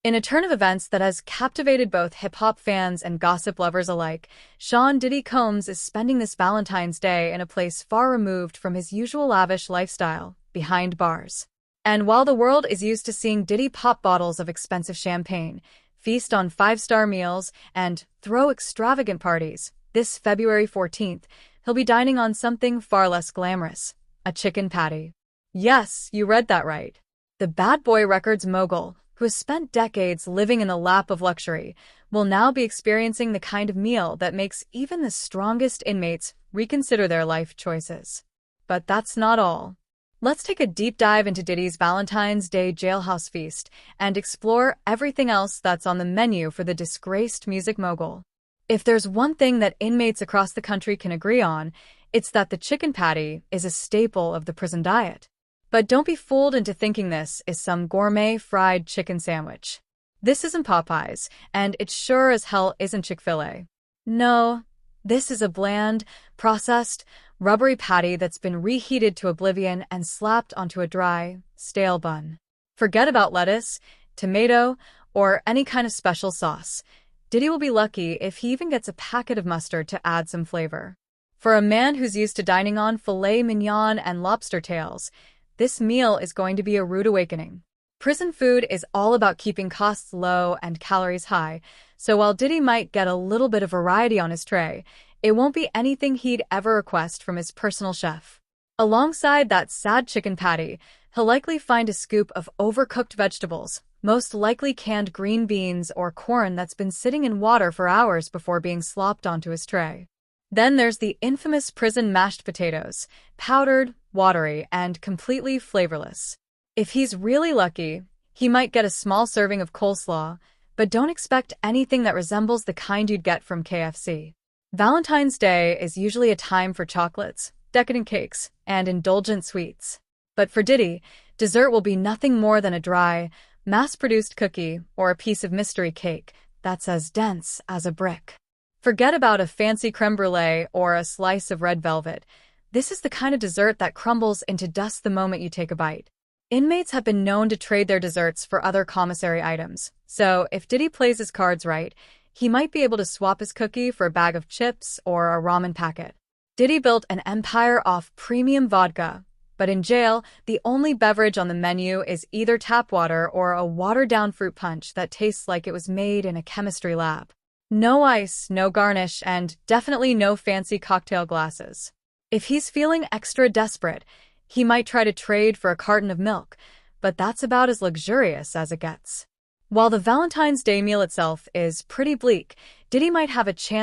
In a turn of events that has captivated both hip-hop fans and gossip lovers alike, Diddy Combs is spending this Valentine's Day in a place far removed from his usual lavish lifestyle, behind bars. And while the world is used to seeing Diddy pop bottles of expensive champagne, feast on five-star meals, and throw extravagant parties, this February 14th, he'll be dining on something far less glamorous: a chicken patty. Yes, you read that right. The Bad Boy Records mogul, who has spent decades living in the lap of luxury, will now be experiencing the kind of meal that makes even the strongest inmates reconsider their life choices. But that's not all. Let's take a deep dive into Diddy's Valentine's Day jailhouse feast and explore everything else that's on the menu for the disgraced music mogul. If there's one thing that inmates across the country can agree on, it's that the chicken patty is a staple of the prison diet. But don't be fooled into thinking this is some gourmet fried chicken sandwich. This isn't Popeyes, and it sure as hell isn't Chick-fil-A. No, this is a bland, processed, rubbery patty that's been reheated to oblivion and slapped onto a dry, stale bun. Forget about lettuce, tomato, or any kind of special sauce. Diddy will be lucky if he even gets a packet of mustard to add some flavor. For a man who's used to dining on filet mignon and lobster tails, this meal is going to be a rude awakening. Prison food is all about keeping costs low and calories high, so while Diddy might get a little bit of variety on his tray, it won't be anything he'd ever request from his personal chef. Alongside that sad chicken patty, he'll likely find a scoop of overcooked vegetables, most likely canned green beans or corn that's been sitting in water for hours before being slopped onto his tray. Then there's the infamous prison mashed potatoes, powdered, watery, and completely flavorless. If he's really lucky, he might get a small serving of coleslaw, but don't expect anything that resembles the kind you'd get from KFC. Valentine's Day is usually a time for chocolates, decadent cakes, and indulgent sweets. But for Diddy, dessert will be nothing more than a dry, mass-produced cookie or a piece of mystery cake that's as dense as a brick. Forget about a fancy creme brulee or a slice of red velvet. This is the kind of dessert that crumbles into dust the moment you take a bite. Inmates have been known to trade their desserts for other commissary items, so if Diddy plays his cards right, he might be able to swap his cookie for a bag of chips or a ramen packet. Diddy built an empire off premium vodka, but in jail, the only beverage on the menu is either tap water or a watered-down fruit punch that tastes like it was made in a chemistry lab. No ice, no garnish, and definitely no fancy cocktail glasses. If he's feeling extra desperate, he might try to trade for a carton of milk, but that's about as luxurious as it gets. While the Valentine's Day meal itself is pretty bleak, Diddy might have a chance